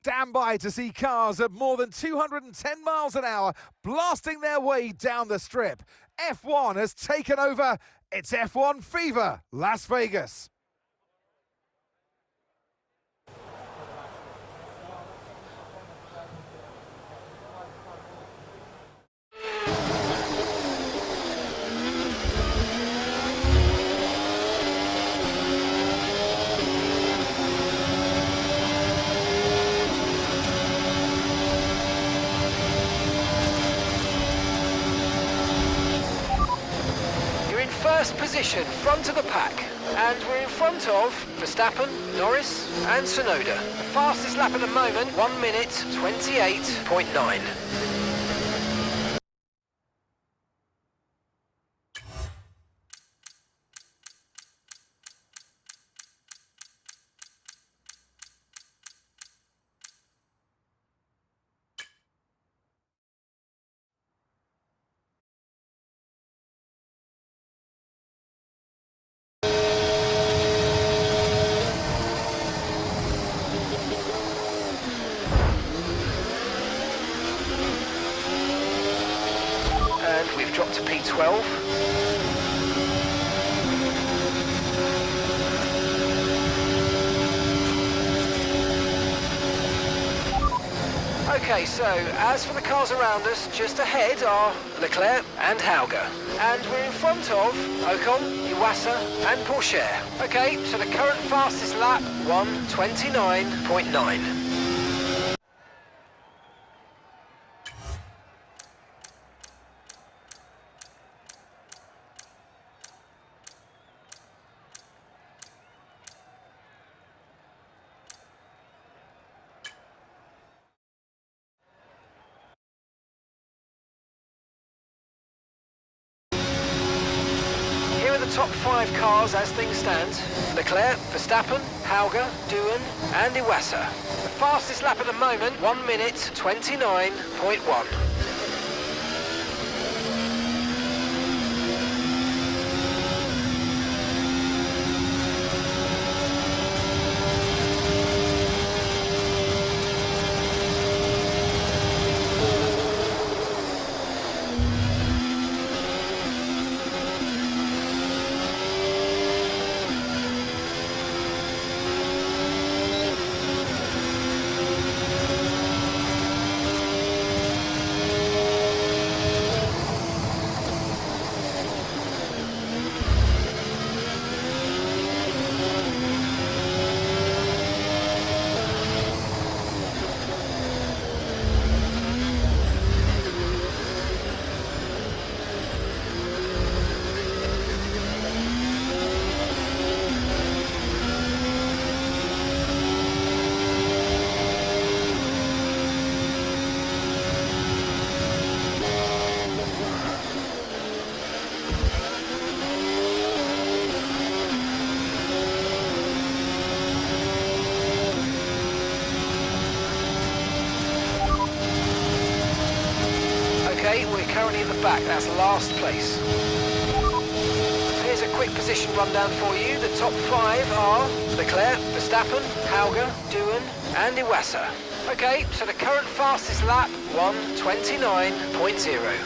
Stand by to see cars at more than 210 miles an hour blasting their way down the strip. F1 has taken over. It's F1 Fever, Las Vegas. First position, front of the pack, and we're in front of Verstappen, Norris and Tsunoda. The fastest lap at the moment, 1 minute 28.9. And we've dropped to P12. Okay, so as for the cars around us, just ahead are Leclerc and Hauger. And we're in front of Ocon, Iwasa and Porsche. Okay, so the current fastest lap, 1:29.9. Top 5 cars as things stand: Leclerc, Verstappen, Hauger, Doohan and Iwasa. The fastest lap at the moment, 1 minute 29.1. Okay, we're currently in the back, that's last place. Here's a quick position rundown for you. The top 5 are Leclerc, Verstappen, Hauger, Doohan and Iwasa. Okay, so the current fastest lap, 1:29.0.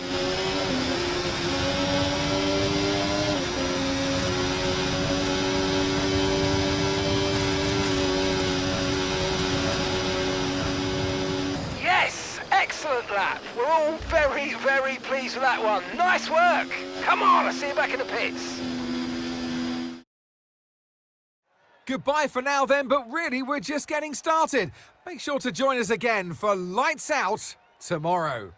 Excellent lap. We're all very, very pleased with that one. Nice work. Come on, I'll see you back in the pits. Goodbye for now then, but really we're just getting started. Make sure to join us again for Lights Out tomorrow.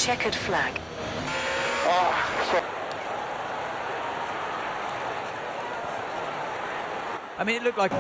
checkered flag. I mean, it looked like...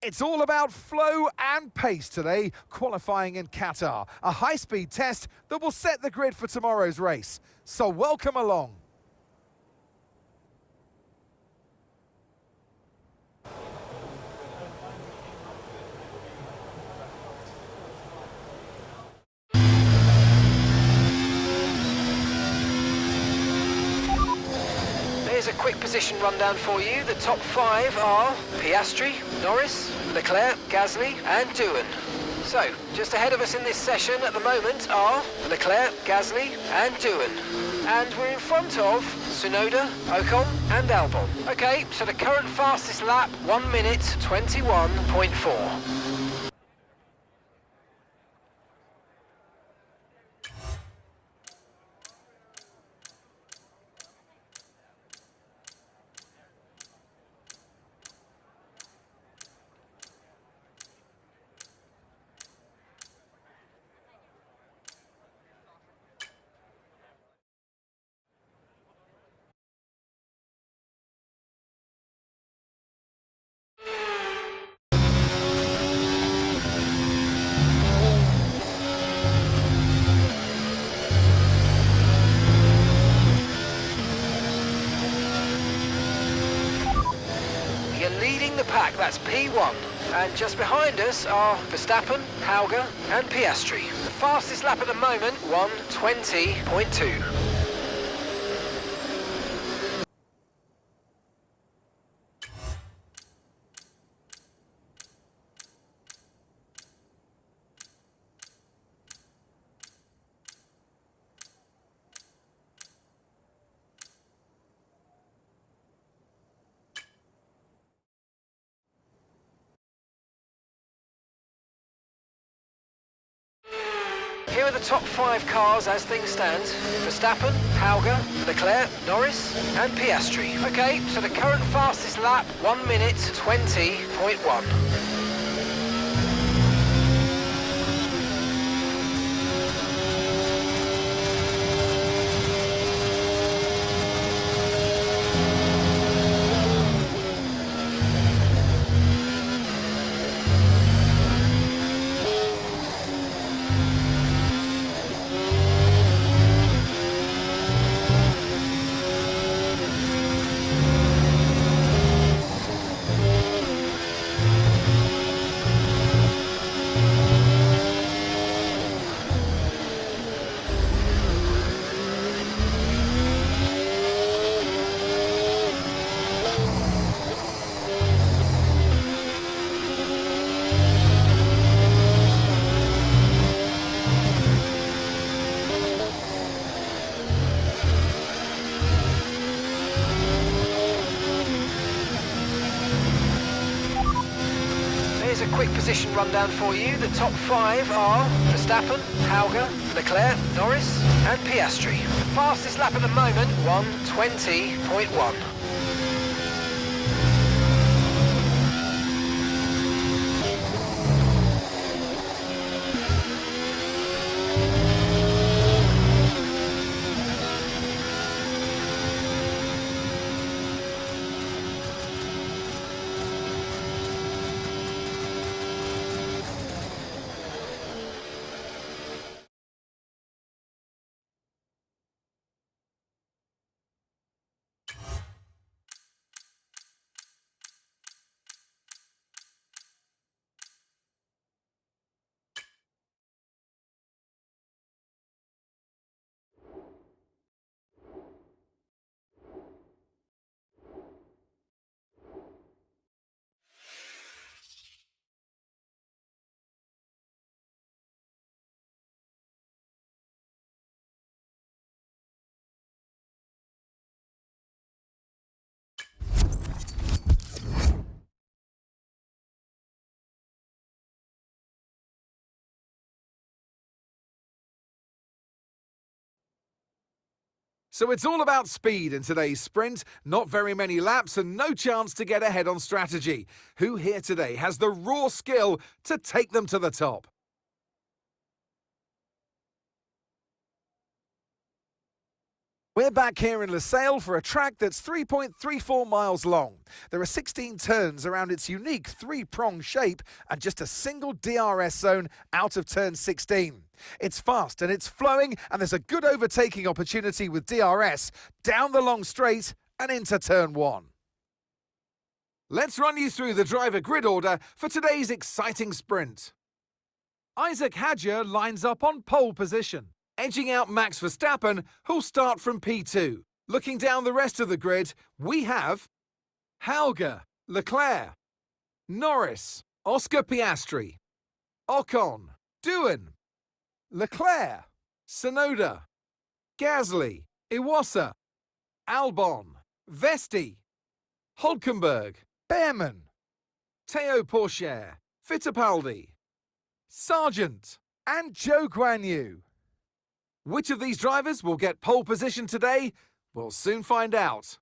It's all about flow and pace today, qualifying in Qatar. A high-speed test that will set the grid for tomorrow's race. So welcome along. Here's a quick position rundown for you. The top 5 are Piastri, Norris, Leclerc, Gasly and Doohan. So, just ahead of us in this session at the moment are Leclerc, Gasly and Doohan. And we're in front of Tsunoda, Ocon and Albon. Okay, so the current fastest lap, 1 minute 21.4. that's P1. And just behind us are Verstappen, Hauger and Piastri. The fastest lap at the moment, 1:20.2. Here are the top 5 cars as things stand. Verstappen, Hauger, Leclerc, Norris and Piastri. Okay, so the current fastest lap, 1:20.1. Here's a quick position rundown for you. The top 5 are Verstappen, Hauger, Leclerc, Norris and Piastri. The fastest lap at the moment, 1:20.1. So it's all about speed in today's sprint. Not very many laps and no chance to get ahead on strategy. Who here today has the raw skill to take them to the top? We're back here in Losail for a track that's 3.34 miles long. There are 16 turns around its unique three-prong shape and just a single DRS zone out of turn 16. It's fast and it's flowing, and there's a good overtaking opportunity with DRS down the long straight and into turn 1. Let's run you through the driver grid order for today's exciting sprint. Isack Hadjar lines up on pole position, edging out Max Verstappen, who'll start from P2. Looking down the rest of the grid, we have Hauger, Leclerc, Norris, Oscar Piastri, Ocon, Doohan, Leclerc, Tsunoda, Gasly, Iwasa, Albon, Vesti, Hulkenberg, Behrman, Teo Pourchaire, Fittipaldi, Sargent, and Zhou Guanyu. Which of these drivers will get pole position today? We'll soon find out.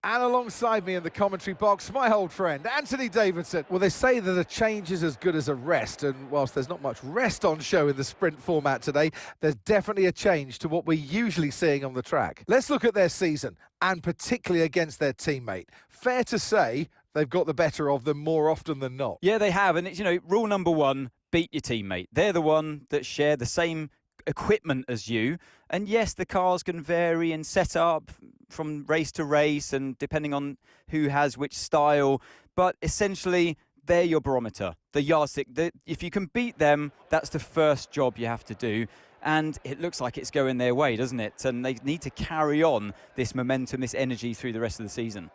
And alongside me in the commentary box, my old friend, Anthony Davidson. Well, they say that a change is as good as a rest, and whilst there's not much rest on show in the sprint format today, there's definitely a change to what we're usually seeing on the track. Let's look at their season, and particularly against their teammate. Fair to say, they've got the better of them more often than not. Yeah, they have, and it's, rule number 1, beat your teammate. They're the one that share the same equipment as you, and yes, the cars can vary in setup, from race to race and depending on who has which style. But essentially, they're your barometer, the yardstick. If you can beat them, that's the first job you have to do. And it looks like it's going their way, doesn't it? And they need to carry on this momentum, this energy through the rest of the season.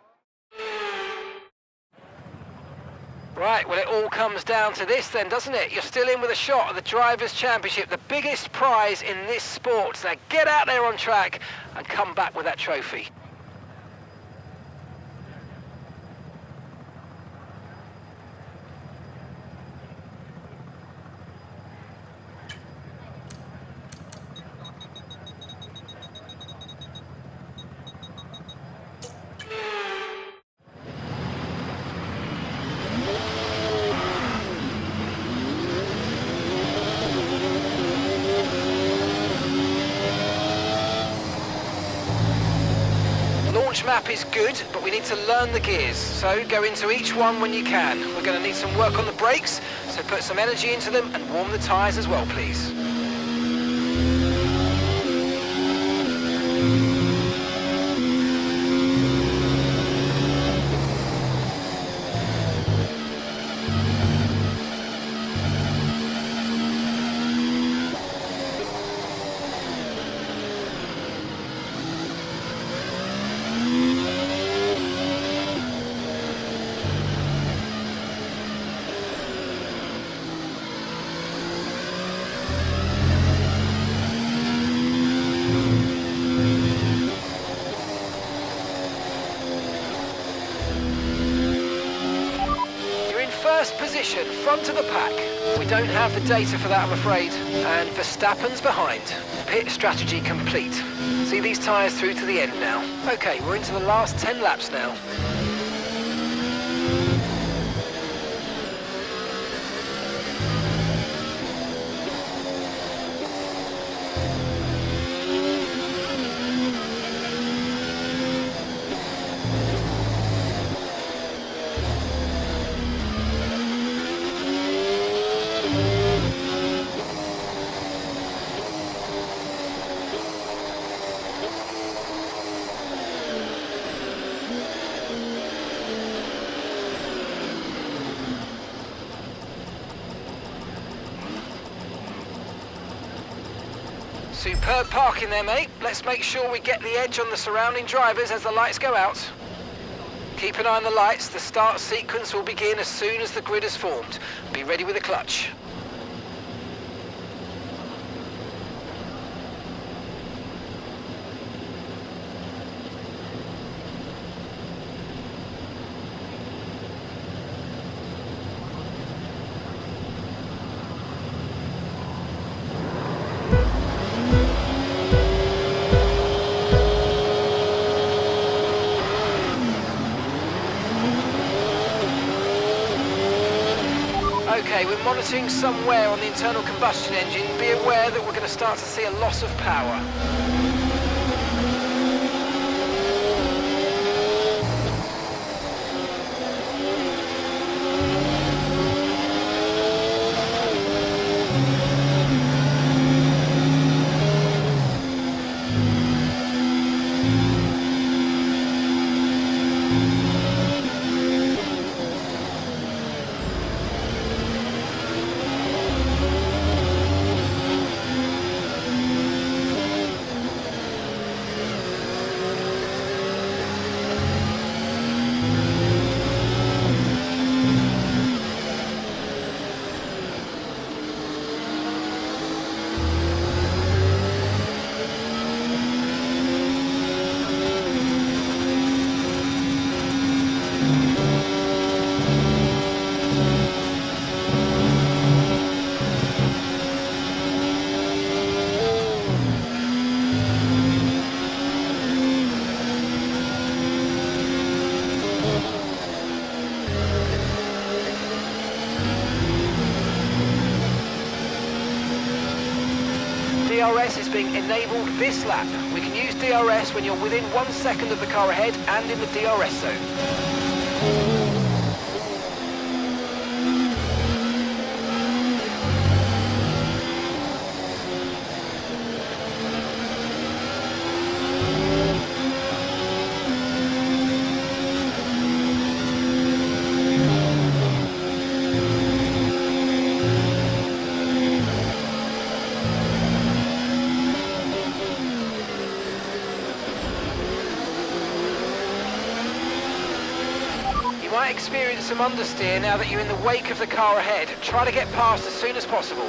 Right, well, it all comes down to this then, doesn't it? You're still in with a shot at the Drivers' Championship, the biggest prize in this sport. Now get out there on track and come back with that trophy. Launch map is good, but we need to learn the gears, so go into each one when you can. We're going to need some work on the brakes, so put some energy into them and warm the tyres as well, please. First position, front of the pack. We don't have the data for that, I'm afraid. And Verstappen's behind. Pit strategy complete. See these tyres through to the end now. Okay, we're into the last 10 laps now. Superb parking there, mate. Let's make sure we get the edge on the surrounding drivers as the lights go out. Keep an eye on the lights. The start sequence will begin as soon as the grid is formed. Be ready with the clutch. Okay, we're monitoring some wear on the internal combustion engine. Be aware that we're going to start to see a loss of power. DRS is being enabled this lap. We can use DRS when you're within 1 second of the car ahead and in the DRS zone. might experience some understeer now that you're in the wake of the car ahead. Try to get past as soon as possible.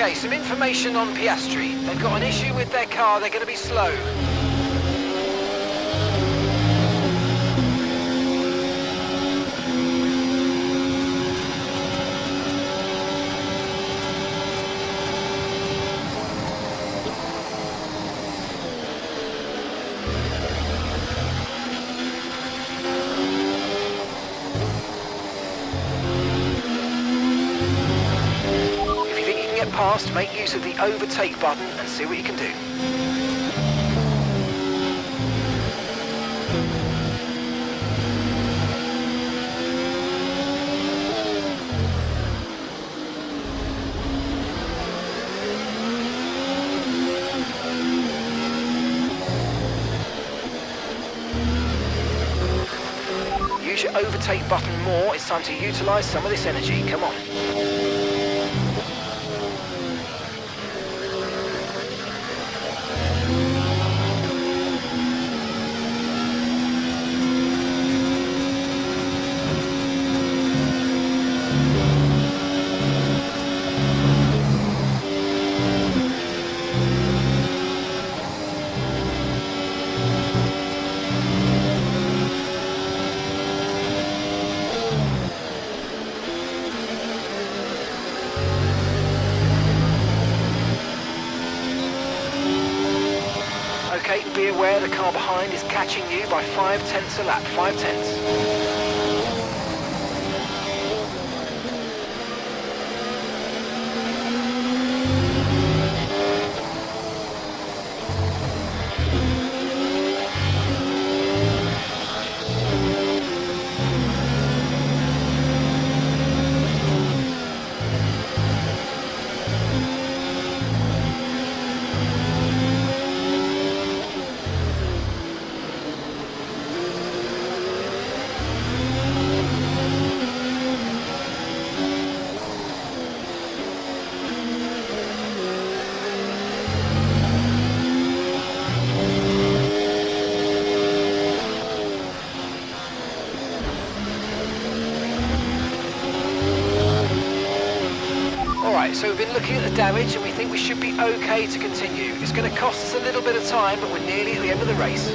Okay, some information on Piastri. They've got an issue with their car, they're going to be slow. past, make use of the overtake button and see what you can do. Use your overtake button more, it's time to utilise some of this energy, come on. Okay, be aware the car behind is catching you by 0.5 a lap, 0.5. Alright, so we've been looking at the damage and we think we should be okay to continue. It's going to cost us a little bit of time, but we're nearly at the end of the race.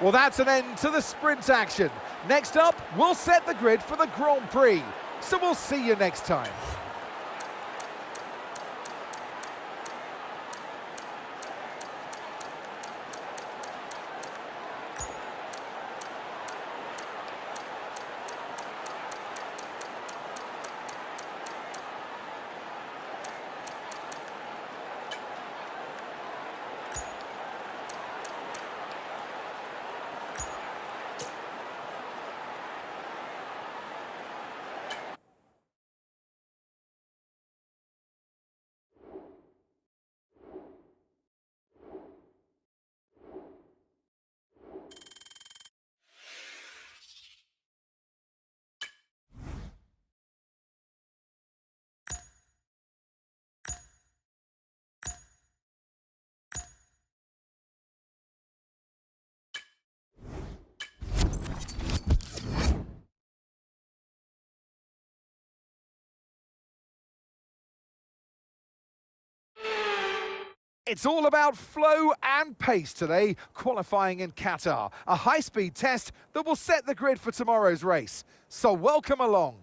Well, that's an end to the sprint action. Next up, we'll set the grid for the Grand Prix. So we'll see you next time. It's all about flow and pace today, qualifying in Qatar, a high-speed test that will set the grid for tomorrow's race. So welcome along.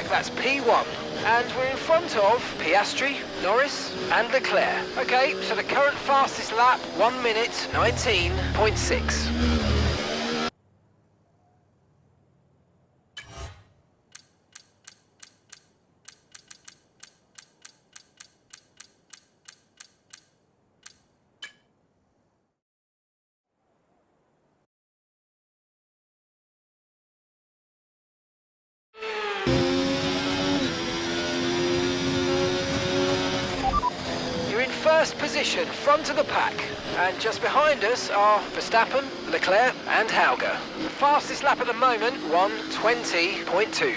track, that's P1. And we're in front of Piastri, Norris and Leclerc. Okay, so the current fastest lap, 1 minute 19.6. First position, front of the pack, and just behind us are Verstappen, Leclerc and Hadjar. The fastest lap at the moment, 1:20.2.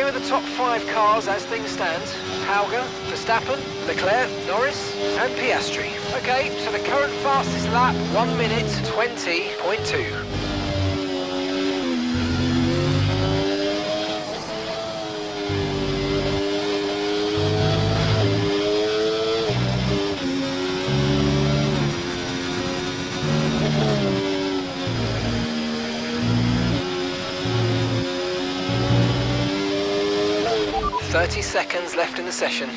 The top 5 cars as things stand: Hadjar, Verstappen, Leclerc, Norris and Piastri. Okay, so the current fastest lap, 1 minute 20.2. "30 seconds left in the session."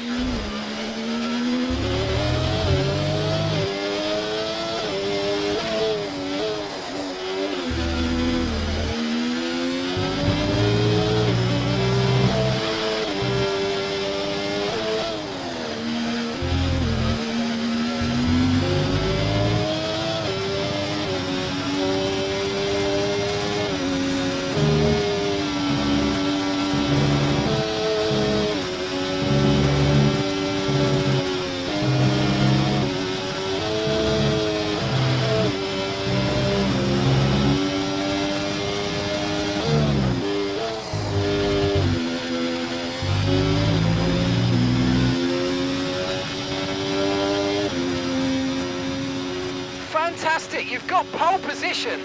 Fantastic, you've got pole position.